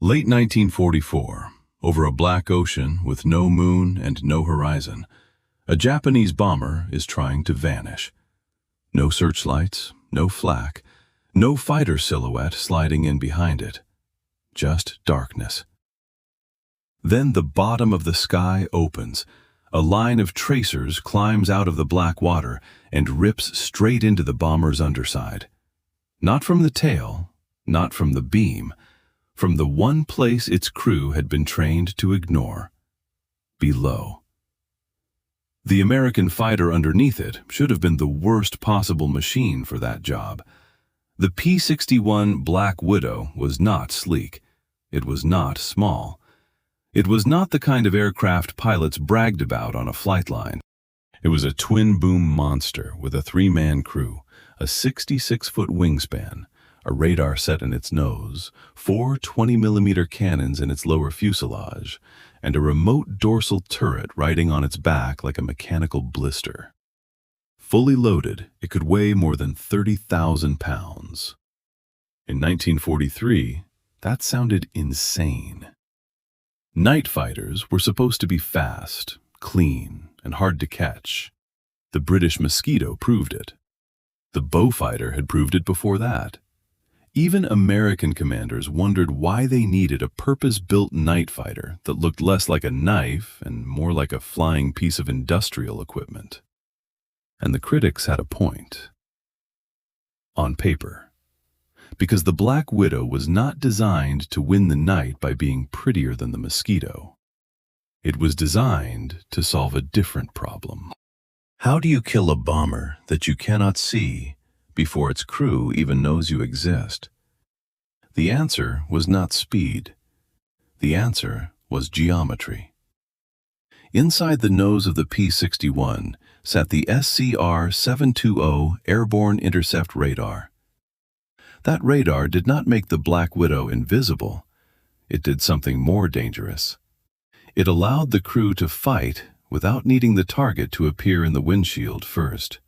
Late 1944, over a black ocean with no moon and no horizon, a Japanese bomber is trying to vanish. No searchlights, no flak, no fighter silhouette sliding in behind it. Just darkness. Then the bottom of the sky opens. A line of tracers climbs out of the black water and rips straight into the bomber's underside. Not from the tail, not from the beam, from the one place its crew had been trained to ignore. Below. The American fighter underneath it should have been the worst possible machine for that job. The P-61 Black Widow was not sleek. It was not small. It was not the kind of aircraft pilots bragged about on a flight line. It was a twin-boom monster with a three-man crew, a 66-foot wingspan, a radar set in its nose, 4 20mm cannons in its lower fuselage, and a remote dorsal turret riding on its back like a mechanical blister. Fully loaded, it could weigh more than 30,000 pounds. In 1943, that sounded insane. Night fighters were supposed to be fast, clean, and hard to catch. The British Mosquito proved it. The Beaufighter had proved it before that. Even American commanders wondered why they needed a purpose-built night fighter that looked less like a knife and more like a flying piece of industrial equipment. And the critics had a point. On paper. Because the Black Widow was not designed to win the night by being prettier than the Mosquito. It was designed to solve a different problem. How do you kill a bomber that you cannot see before its crew even knows you exist? The answer was not speed. The answer was geometry. Inside the nose of the P-61 sat the SCR-720 Airborne Intercept Radar. That radar did not make the Black Widow invisible. It did something more dangerous. It allowed the crew to fight without needing the target to appear in the windshield first.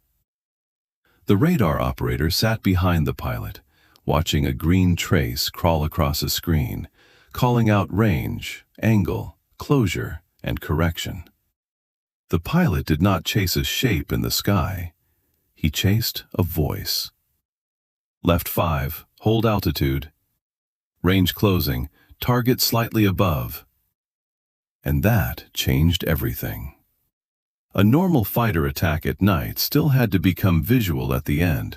The radar operator sat behind the pilot, watching a green trace crawl across a screen, calling out range, angle, closure, and correction. The pilot did not chase a shape in the sky. He chased a voice. Left 5, hold altitude. Range closing, target slightly above. And that changed everything. A normal fighter attack at night still had to become visual at the end.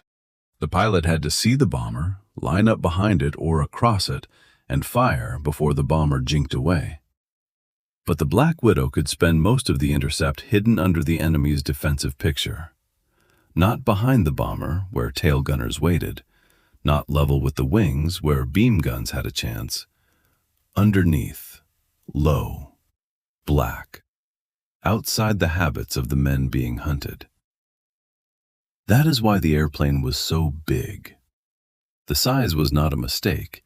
The pilot had to see the bomber, line up behind it or across it, and fire before the bomber jinked away. But the Black Widow could spend most of the intercept hidden under the enemy's defensive picture. Not behind the bomber, where tail gunners waited. Not level with the wings, where beam guns had a chance. Underneath, low, black, outside the habits of the men being hunted. That is why the airplane was so big. The size was not a mistake.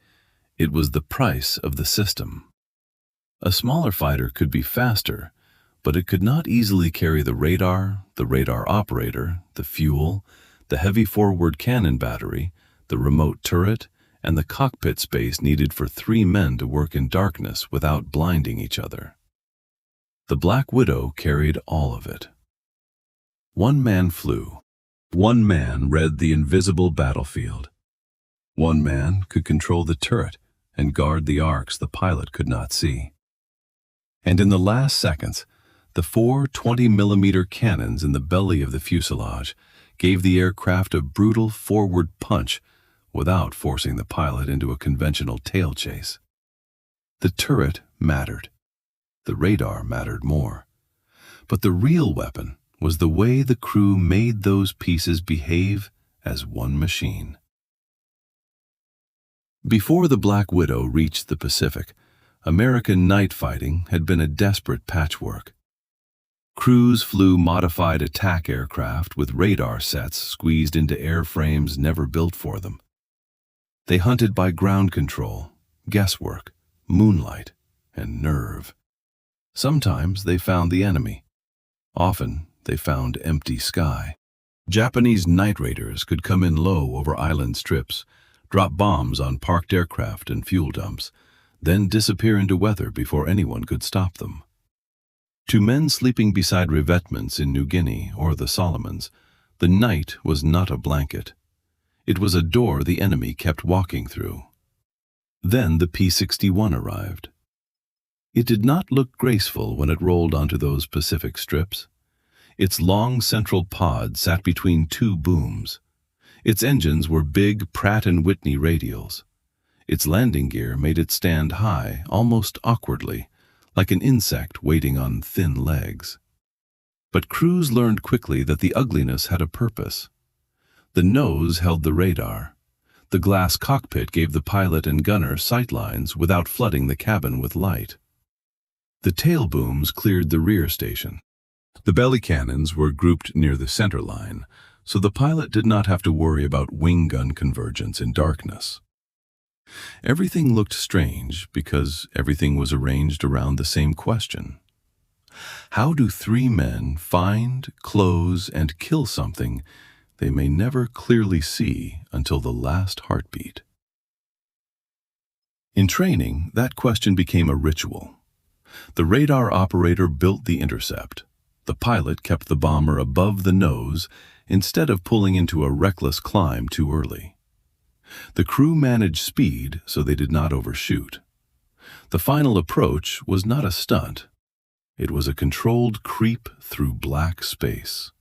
It was the price of the system. A smaller fighter could be faster, but it could not easily carry the radar operator, the fuel, the heavy forward cannon battery, the remote turret, and the cockpit space needed for 3 men to work in darkness without blinding each other. The Black Widow carried all of it. One man flew. One man read the invisible battlefield. One man could control the turret and guard the arcs the pilot could not see. And in the last seconds, the 4 20mm cannons in the belly of the fuselage gave the aircraft a brutal forward punch without forcing the pilot into a conventional tail chase. The turret mattered. The radar mattered more. But the real weapon was the way the crew made those pieces behave as one machine. Before the Black Widow reached the Pacific, American night fighting had been a desperate patchwork. Crews flew modified attack aircraft with radar sets squeezed into airframes never built for them. They hunted by ground control, guesswork, moonlight, and nerve. Sometimes they found the enemy. Often they found empty sky. Japanese night raiders could come in low over island strips, drop bombs on parked aircraft and fuel dumps, then disappear into weather before anyone could stop them. To men sleeping beside revetments in New Guinea or the Solomons, the night was not a blanket. It was a door the enemy kept walking through. Then the P-61 arrived. It did not look graceful when it rolled onto those Pacific strips. Its long central pod sat between two booms. Its engines were big Pratt & Whitney radials. Its landing gear made it stand high, almost awkwardly, like an insect waiting on thin legs. But crews learned quickly that the ugliness had a purpose. The nose held the radar. The glass cockpit gave the pilot and gunner sightlines without flooding the cabin with light. The tail booms cleared the rear station. The belly cannons were grouped near the center line, so the pilot did not have to worry about wing gun convergence in darkness. Everything looked strange because everything was arranged around the same question. How do three men find, close, and kill something they may never clearly see until the last heartbeat? In training, that question became a ritual. The radar operator built the intercept. The pilot kept the bomber above the nose instead of pulling into a reckless climb too early. The crew managed speed so they did not overshoot. The final approach was not a stunt. It was a controlled creep through black space.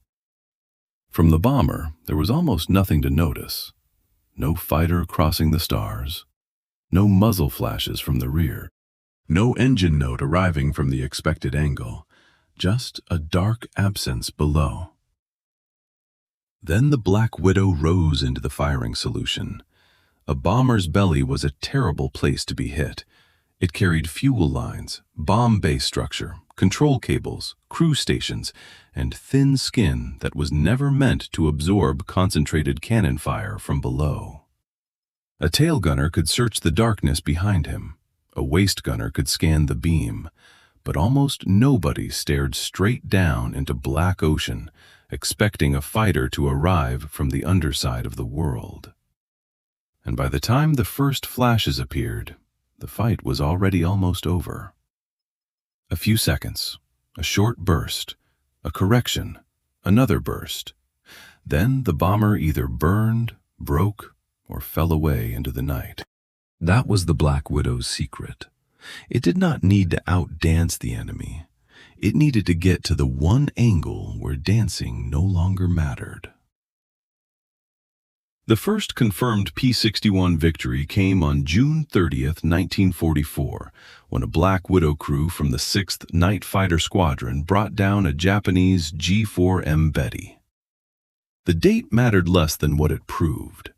From the bomber, there was almost nothing to notice. No fighter crossing the stars. No muzzle flashes from the rear. No engine note arriving from the expected angle. Just a dark absence below. Then the Black Widow rose into the firing solution. A bomber's belly was a terrible place to be hit. It carried fuel lines, bomb base structure, control cables, crew stations, and thin skin that was never meant to absorb concentrated cannon fire from below. A tail gunner could search the darkness behind him. A waist gunner could scan the beam, but almost nobody stared straight down into black ocean, expecting a fighter to arrive from the underside of the world. And by the time the first flashes appeared, the fight was already almost over. A few seconds, a short burst, a correction, another burst. Then the bomber either burned, broke, or fell away into the night. That was the Black Widow's secret. It did not need to outdance the enemy. It needed to get to the one angle where dancing no longer mattered. The first confirmed P-61 victory came on June 30th, 1944, when a Black Widow crew from the 6th Night Fighter Squadron brought down a Japanese G4M Betty. The date mattered less than what it proved.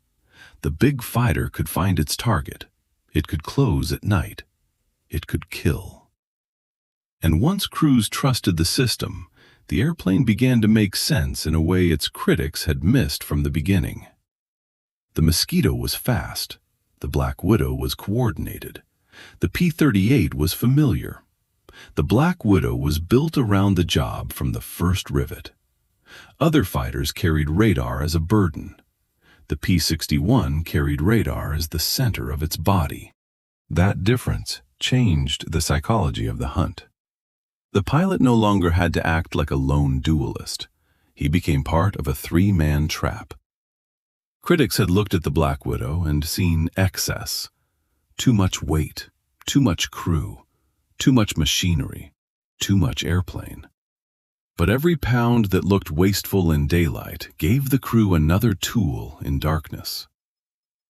The big fighter could find its target. It could close at night. It could kill. And once crews trusted the system, the airplane began to make sense in a way its critics had missed from the beginning. The Mosquito was fast. The Black Widow was coordinated. The P-38 was familiar. The Black Widow was built around the job from the first rivet. Other fighters carried radar as a burden. The P-61 carried radar as the center of its body. That difference changed the psychology of the hunt. The pilot no longer had to act like a lone duelist. He became part of a three-man trap. Critics had looked at the Black Widow and seen excess. Too much weight, too much crew, too much machinery, too much airplane. But every pound that looked wasteful in daylight gave the crew another tool in darkness.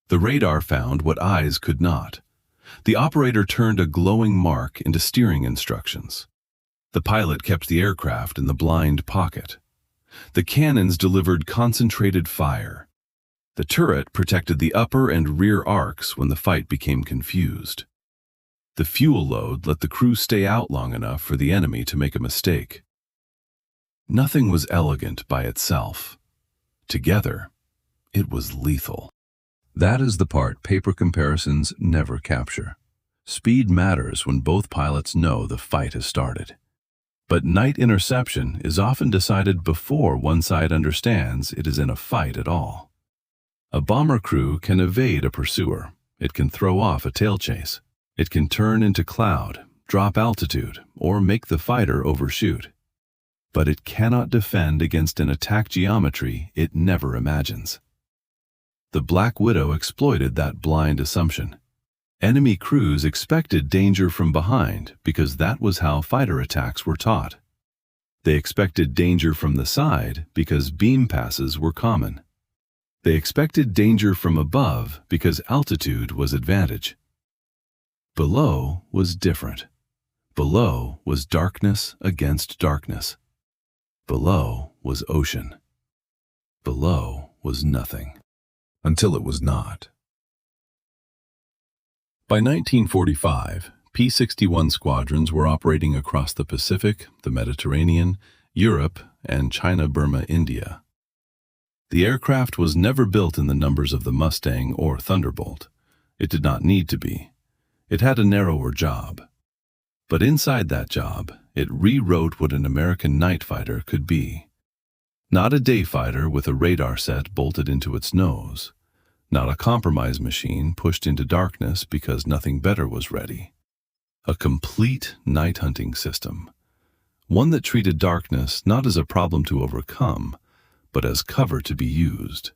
The radar found what eyes could not. The operator turned a glowing mark into steering instructions. The pilot kept the aircraft in the blind pocket. The cannons delivered concentrated fire. The turret protected the upper and rear arcs when the fight became confused. The fuel load let the crew stay out long enough for the enemy to make a mistake. Nothing was elegant by itself. Together, it was lethal. That is the part paper comparisons never capture. Speed matters when both pilots know the fight has started. But night interception is often decided before one side understands it is in a fight at all. A bomber crew can evade a pursuer. It can throw off a tail chase. It can turn into cloud, drop altitude, or make the fighter overshoot. But it cannot defend against an attack geometry it never imagines. The Black Widow exploited that blind assumption. Enemy crews expected danger from behind because that was how fighter attacks were taught. They expected danger from the side because beam passes were common. They expected danger from above because altitude was advantage. Below was different. Below was darkness against darkness. Below was ocean. Below was nothing. Until it was not. By 1945, P-61 squadrons were operating across the Pacific, the Mediterranean, Europe, and China-Burma, India. The aircraft was never built in the numbers of the Mustang or Thunderbolt. It did not need to be. It had a narrower job. But inside that job, it rewrote what an American night fighter could be. Not a day fighter with a radar set bolted into its nose. Not a compromise machine pushed into darkness because nothing better was ready. A complete night hunting system. One that treated darkness not as a problem to overcome, but as cover to be used.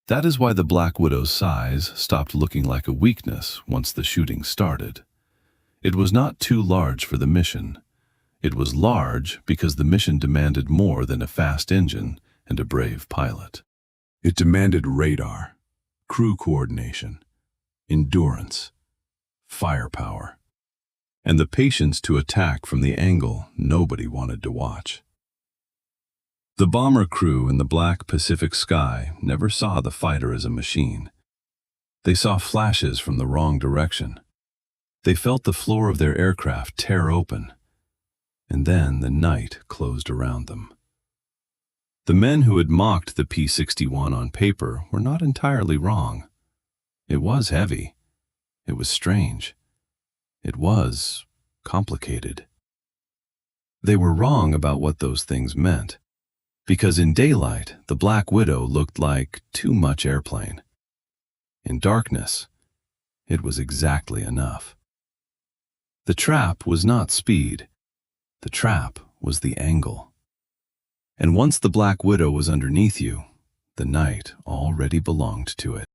That is why the Black Widow's size stopped looking like a weakness once the shooting started. It was not too large for the mission. It was large because the mission demanded more than a fast engine and a brave pilot. It demanded radar, crew coordination, endurance, firepower, and the patience to attack from the angle nobody wanted to watch. The bomber crew in the black Pacific sky never saw the fighter as a machine. They saw flashes from the wrong direction. They felt the floor of their aircraft tear open, and then the night closed around them. The men who had mocked the P-61 on paper were not entirely wrong. It was heavy. It was strange. It was complicated. They were wrong about what those things meant, because in daylight, the Black Widow looked like too much airplane. In darkness, it was exactly enough. The trap was not speed. The trap was the angle. And once the Black Widow was underneath you, the night already belonged to it.